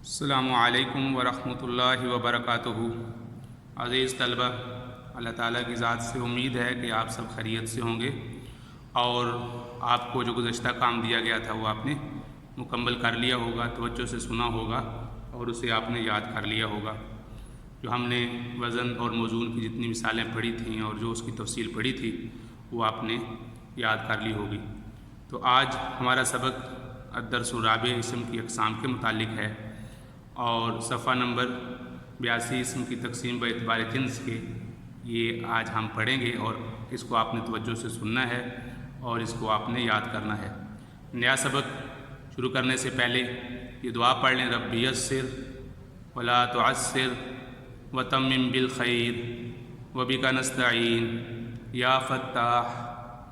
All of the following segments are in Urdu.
السلام علیکم ورحمۃ اللہ وبرکاتہ۔ عزیز طلبہ، اللہ تعالیٰ کی ذات سے امید ہے کہ آپ سب خیریت سے ہوں گے اور آپ کو جو گزشتہ کام دیا گیا تھا وہ آپ نے مکمل کر لیا ہوگا، توجہ سے سنا ہوگا اور اسے آپ نے یاد کر لیا ہوگا۔ جو ہم نے وزن اور موزون کی جتنی مثالیں پڑھی تھیں اور جو اس کی تفصیل پڑھی تھی وہ آپ نے یاد کر لی ہوگی۔ تو آج ہمارا سبق الدرس الرابع اسم کی اقسام کے متعلق ہے اور صفحہ نمبر 82 اسم کی تقسیم باعتبار جنس کے یہ آج ہم پڑھیں گے اور اس کو آپ نے توجہ سے سننا ہے اور اس کو آپ نے یاد کرنا ہے۔ نیا سبق شروع کرنے سے پہلے یہ دعا پڑھ لیں، رب یسر ولا تعسر وتمم بالخیر وبک نستعین یا فتاح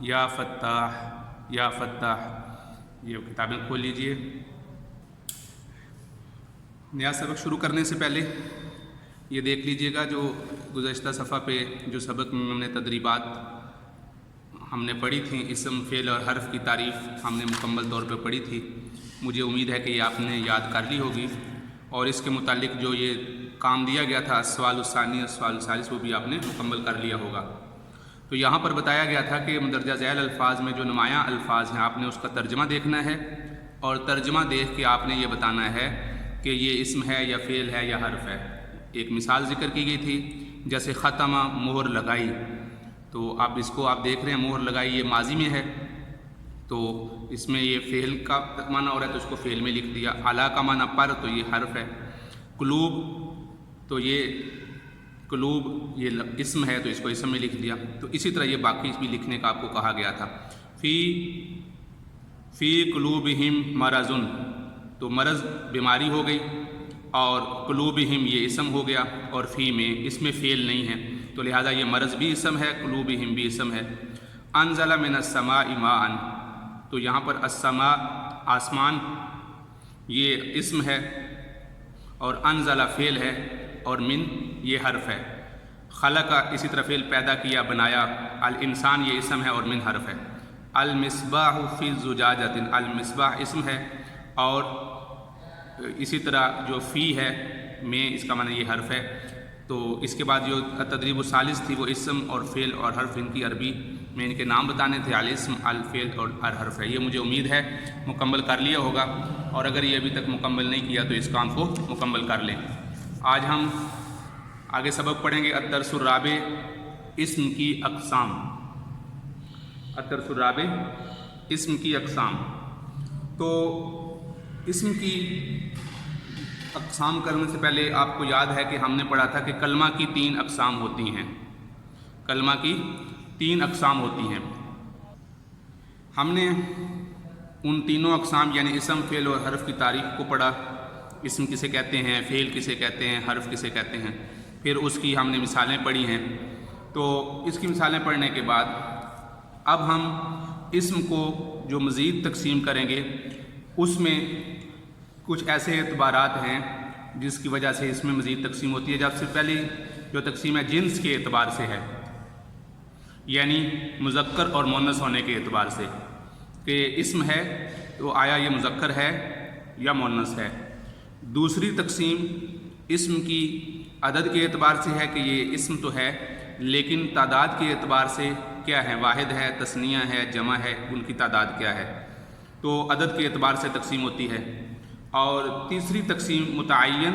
یا فتاح یا فتاح۔ یہ کتابیں کھول لیجئے۔ نیا سبق شروع کرنے سے پہلے یہ دیکھ لیجئے گا جو گزشتہ صفحہ پہ جو سبق میں ہم نے تدریبات ہم نے پڑھی تھیں، اسم فعل اور حرف کی تعریف ہم نے مکمل طور پہ پڑھی تھی۔ مجھے امید ہے کہ یہ آپ نے یاد کر لی ہوگی اور اس کے متعلق جو یہ کام دیا گیا تھا السؤال الثانی السؤال الثالث وہ بھی آپ نے مکمل کر لیا ہوگا۔ تو یہاں پر بتایا گیا تھا کہ مندرجہ ذیل الفاظ میں جو نمایاں الفاظ ہیں آپ نے اس کا ترجمہ دیکھنا ہے اور ترجمہ دیکھ کے آپ نے یہ بتانا ہے کہ یہ اسم ہے یا فعل ہے یا حرف ہے۔ ایک مثال ذکر کی گئی تھی جیسے ختمہ، مہر لگائی، تو اب اس کو آپ دیکھ رہے ہیں مہر لگائی یہ ماضی میں ہے تو اس میں یہ فعل کا معنی ہو رہا ہے تو اس کو فعل میں لکھ دیا۔ علی کا معنی پر تو یہ حرف ہے۔ قلوب تو یہ قلوب یہ اسم ہے تو اس کو اسم میں لکھ دیا۔ تو اسی طرح یہ باقی بھی لکھنے کا آپ کو کہا گیا تھا۔ فی قلوبہم مرض تو مرض بیماری ہو گئی اور قلوبہم یہ اسم ہو گیا اور فی میں اس میں فعل نہیں ہے تو لہٰذا یہ مرض بھی اسم ہے، قلوبہم بھی اسم ہے۔ انزل من السماء ماء تو یہاں پر السماء آسمان یہ اسم ہے اور انزل فعل ہے اور من یہ حرف ہے۔ خلق اسی طرح فعل پیدا کیا بنایا، الانسان یہ اسم ہے اور من حرف ہے۔ المصباح فی الزجاجۃ المصباح اسم ہے اور اسی طرح جو فی ہے میں اس کا معنی یہ حرف ہے۔ تو اس کے بعد جو تدریب الثالث تھی وہ اسم اور فعل اور حرف ان کی عربی میں ان کے نام بتانے تھے، الاسم الفعل اور الحرف ہے۔ یہ مجھے امید ہے مکمل کر لیا ہوگا اور اگر یہ ابھی تک مکمل نہیں کیا تو اس کام کو مکمل کر لیں۔ آج ہم آگے سبق پڑھیں گے الدرس الرابع اسم کی اقسام۔ الدرس الرابع اسم کی اقسام۔ تو اسم کی اقسام کرنے سے پہلے آپ کو یاد ہے کہ ہم نے پڑھا تھا کہ کلمہ کی 3 اقسام ہوتی ہیں۔ کلمہ کی 3 اقسام ہوتی ہیں۔ ہم نے ان تینوں اقسام یعنی اسم، فعل اور حرف کی تعریف کو پڑھا۔ اسم کسے کہتے ہیں، فعل کسے کہتے ہیں، حرف کسے کہتے ہیں، پھر اس کی ہم نے مثالیں پڑھی ہیں۔ تو اس کی مثالیں پڑھنے کے بعد اب ہم اسم کو جو مزید تقسیم کریں گے اس میں کچھ ایسے اعتبارات ہیں جس کی وجہ سے اس میں مزید تقسیم ہوتی ہے۔ جب سے پہلی جو تقسیم ہے جنس کے اعتبار سے ہے، یعنی مذکر اور مؤنث ہونے کے اعتبار سے کہ اسم ہے تو آیا یہ مذکر ہے یا مؤنث ہے۔ دوسری تقسیم اسم کی عدد کے اعتبار سے ہے کہ یہ اسم تو ہے لیکن تعداد کے اعتبار سے کیا ہے، واحد ہے، تثنیہ ہے، جمع ہے، ان کی تعداد کیا ہے، تو عدد کے اعتبار سے تقسیم ہوتی ہے۔ اور تیسری تقسیم متعین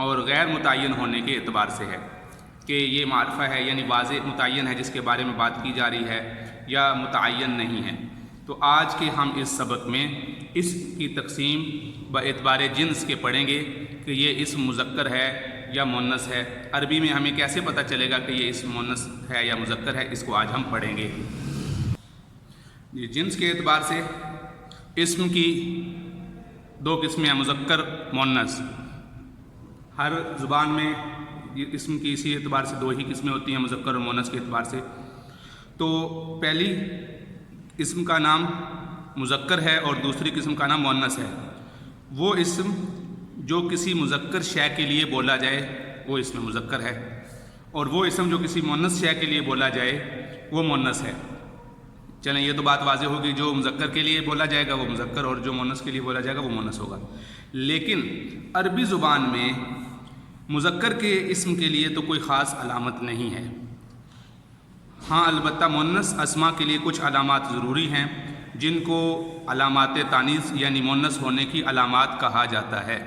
اور غیر متعین ہونے کے اعتبار سے ہے کہ یہ معرفہ ہے یعنی واضح متعین ہے جس کے بارے میں بات کی جا رہی ہے یا متعین نہیں ہے۔ تو آج کے ہم اس سبق میں اس کی تقسیم باعتبار جنس کے پڑھیں گے کہ یہ اسم مذکر ہے یا مؤنث ہے۔ عربی میں ہمیں کیسے پتہ چلے گا کہ یہ اسم مؤنث ہے یا مذکر ہے، اس کو آج ہم پڑھیں گے۔ جنس کے اعتبار سے اسم کی 2 قسمیں ہیں، مذکر مؤنث۔ ہر زبان میں اسم کی اسی اعتبار سے 2 ہی قسمیں ہوتی ہیں، مذکر اور مؤنث کے اعتبار سے۔ تو پہلی اسم کا نام مذکر ہے اور دوسری قسم کا نام مؤنث ہے۔ وہ اسم جو کسی مذکر شے کے لیے بولا جائے وہ اسم مذکر ہے اور وہ اسم جو کسی مؤنث شے کے لیے بولا جائے وہ مؤنث ہے۔ چلیں یہ تو بات واضح ہوگی، جو مذکر کے لیے بولا جائے گا وہ مذکر اور جو مؤنث کے لیے بولا جائے گا وہ مؤنث ہوگا۔ لیکن عربی زبان میں مذکر کے اسم کے لیے تو کوئی خاص علامت نہیں ہے، ہاں البتہ مؤنث اسماء کے لیے کچھ علامات ضروری ہیں جن کو علامات تانیث یعنی مؤنث ہونے کی علامات کہا جاتا ہے۔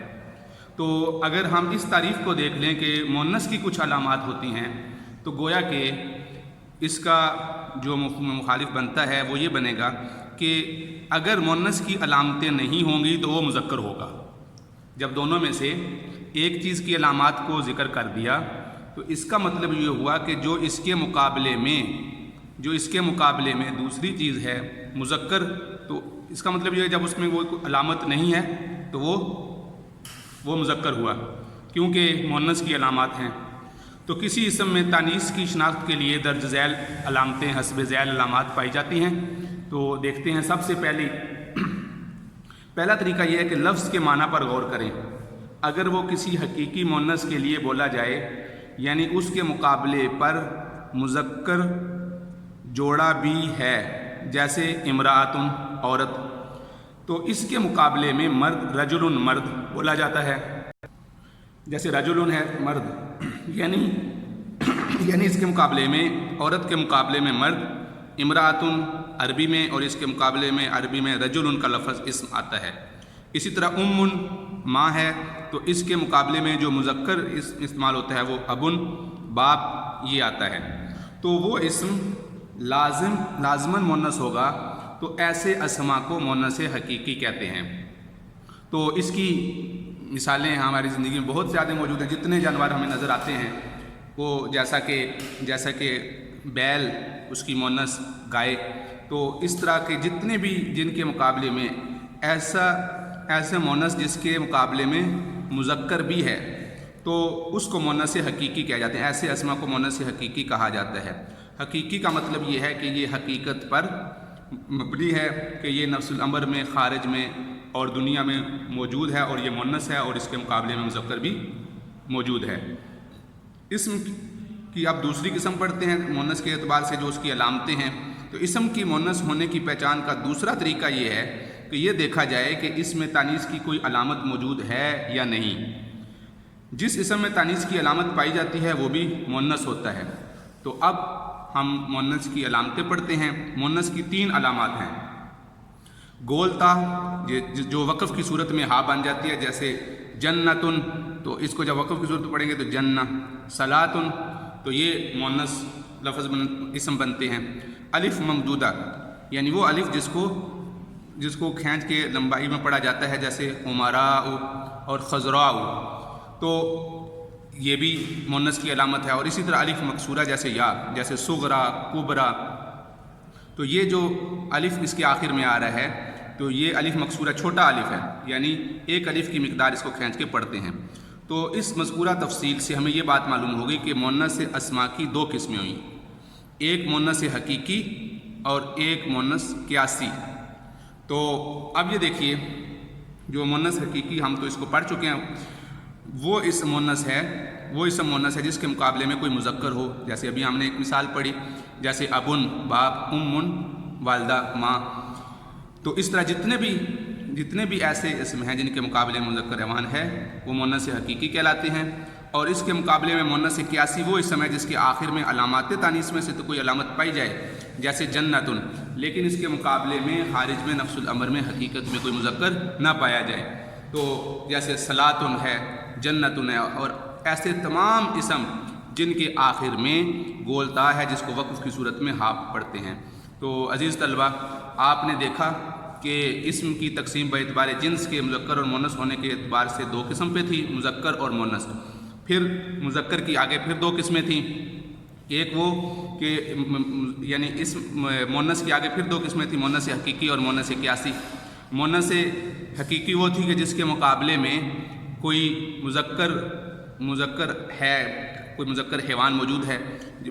تو اگر ہم اس تعریف کو دیکھ لیں کہ مؤنث کی کچھ علامات ہوتی ہیں تو گویا کہ اس کا جو مخالف بنتا ہے وہ یہ بنے گا کہ اگر مؤنث کی علامتیں نہیں ہوں گی تو وہ مذکر ہوگا۔ جب دونوں میں سے ایک چیز کی علامات کو ذکر کر دیا تو اس کا مطلب یہ ہوا کہ جو اس کے مقابلے میں دوسری چیز ہے مذکر، تو اس کا مطلب یہ ہے جب اس میں وہ علامت نہیں ہے تو وہ مذکر ہوا، کیونکہ مؤنث کی علامات ہیں۔ تو کسی اسم میں تانیث کی شناخت کے لیے درج ذیل علامتیں حسب ذیل علامات پائی جاتی ہیں۔ تو دیکھتے ہیں، سب سے پہلا طریقہ یہ ہے کہ لفظ کے معنی پر غور کریں۔ اگر وہ کسی حقیقی مؤنث کے لیے بولا جائے یعنی اس کے مقابلے پر مذکر جوڑا بھی ہے، جیسے امرأۃ عورت، تو اس کے مقابلے میں مرد رجل مرد بولا جاتا ہے، جیسے رجل ہے مرد، یعنی اس کے مقابلے میں عورت کے مقابلے میں مرد امرأۃ عربی میں اور اس کے مقابلے میں عربی میں رجل کا لفظ اسم آتا ہے۔ اسی طرح ماں ہے تو اس کے مقابلے میں جو مذکر استعمال ہوتا ہے وہ ابن باپ یہ آتا ہے۔ تو وہ اسم لازماً مؤنث ہوگا، تو ایسے اسماء کو مؤنث حقیقی کہتے ہیں۔ تو اس کی مثالیں ہماری زندگی میں بہت زیادہ موجود ہیں۔ جتنے جانور ہمیں نظر آتے ہیں وہ جیسا کہ بیل اس کی مؤنث گائے، تو اس طرح کے جتنے بھی جن کے مقابلے میں ایسا مؤنث جس کے مقابلے میں مذکر بھی ہے تو اس کو مؤنث حقیقی کہا جاتے ہیں۔ ایسے اسماء کو مؤنث حقیقی کہا جاتا ہے۔ حقیقی کا مطلب یہ ہے کہ یہ حقیقت پر مبنی ہے کہ یہ نفس الامر میں، خارج میں اور دنیا میں موجود ہے اور یہ مؤنث ہے اور اس کے مقابلے میں مذکر بھی موجود ہے۔ اسم کی اب دوسری قسم پڑھتے ہیں مؤنث کے اعتبار سے جو اس کی علامتیں ہیں۔ تو اسم کی مؤنث ہونے کی پہچان کا دوسرا طریقہ یہ ہے کہ یہ دیکھا جائے کہ اس میں تانیث کی کوئی علامت موجود ہے یا نہیں۔ جس اسم میں تانیث کی علامت پائی جاتی ہے وہ بھی مؤنث ہوتا ہے۔ تو اب ہم مؤنث کی علامتیں پڑھتے ہیں۔ مؤنث کی 3 علامات ہیں۔ گولتا جو وقف کی صورت میں ہا بن جاتی ہے، جیسے جنتن، تو اس کو جب وقف کی صورت میں پڑھیں گے تو جنہ، صلاتن، تو یہ مؤنث اسم بنتے ہیں۔ الف ممدودہ یعنی وہ الف جس کو کھینچ کے لمبائی میں پڑھا جاتا ہے، جیسے عمراء اور خضراء، تو یہ بھی مؤنث کی علامت ہے۔ اور اسی طرح الف مکسورہ جیسے صغرا، کبرا، تو یہ جو الف اس کے آخر میں آ رہا ہے تو یہ الف مکسورہ چھوٹا الف ہے، یعنی ایک الف کی مقدار اس کو کھینچ کے پڑھتے ہیں۔ تو اس مذکورہ تفصیل سے ہمیں یہ بات معلوم ہوگی کہ مؤنث اسماء کی 2 قسمیں ہوئیں، ایک مؤنث حقیقی اور ایک مؤنث قیاسی۔ تو اب یہ دیکھیے، جو مؤنث حقیقی ہم تو اس کو پڑھ چکے ہیں، وہ اسم مؤنث ہے جس کے مقابلے میں کوئی مذکر ہو، جیسے ابھی ہم نے ایک مثال پڑھی، جیسے ابن باپ، امن والدہ ماں۔ تو اس طرح جتنے بھی ایسے اسم ہیں جن کے مقابلے میں مذکر روان ہے وہ مؤنث حقیقی کہلاتے ہیں۔ اور اس کے مقابلے میں مؤنث قیاسی وہ اسم ہے جس کے آخر میں علامات تانیث میں سے تو کوئی علامت پائی جائے، جیسے جنتن، لیکن اس کے مقابلے میں خارج میں نفس الامر میں حقیقت میں کوئی مذکر نہ پایا جائے، تو جیسے صلاتن ہے، جنتن ہے، اور ایسے تمام اسم جن کے آخر میں گولتا ہے جس کو وقف کی صورت میں ہا پڑھتے ہیں۔ تو عزیز طلبہ، آپ نے دیکھا کہ اسم کی تقسیم باعتبار جنس کے مذکر اور مؤنث ہونے کے اعتبار سے 2 قسم پہ تھی، مذکر اور مؤنث۔ پھر مذکر کی آگے پھر 2 قسمیں تھیں، ایک وہ کہ یعنی اس مؤنث کی آگے پھر 2 قسمیں تھیں، مؤنث حقیقی اور مؤنث قیاسی۔ مؤنث حقیقی وہ تھی کہ جس کے مقابلے میں کوئی مذکر ہے، کوئی مذکر حیوان موجود ہے،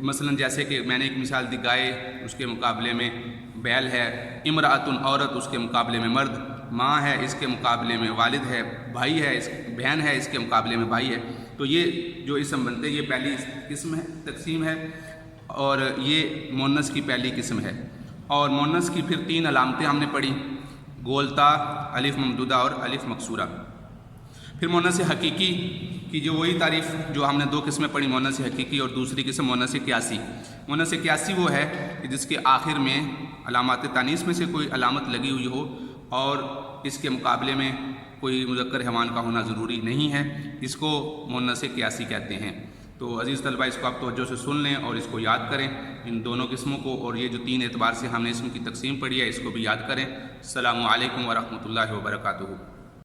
مثلا جیسے کہ میں نے ایک مثال دی، گائے اس کے مقابلے میں بیل ہے، امرأۃ عورت اس کے مقابلے میں مرد، ماں ہے اس کے مقابلے میں والد ہے، بھائی ہے بہن ہے اس کے مقابلے میں بھائی ہے۔ تو یہ جو اسم بنتے ہیں یہ پہلی قسم ہے، تقسیم ہے، اور یہ مؤنث کی پہلی قسم ہے۔ اور مونس کی پھر 3 علامتیں ہم نے پڑھی، گولتا، الف ممدودہ اور الف مکسورہ۔ پھر مونس حقیقی کی جو وہی تعریف جو ہم نے 2 قسمیں پڑھی، مونس حقیقی اور دوسری قسم مونس قیاسی۔ مونس قیاسی وہ ہے کہ جس کے آخر میں علامات تانیث میں سے کوئی علامت لگی ہوئی ہو اور اس کے مقابلے میں کوئی مذکر حیوان کا ہونا ضروری نہیں ہے، اس کو مونس قیاسی کہتے ہیں۔ تو عزیز طلبہ، اس کو آپ توجہ سے سن لیں اور اس کو یاد کریں، ان دونوں قسموں کو، اور یہ جو 3 اعتبار سے ہم نے اسم کی تقسیم پڑھی ہے اس کو بھی یاد کریں۔ السلام علیکم ورحمۃ اللہ وبرکاتہ۔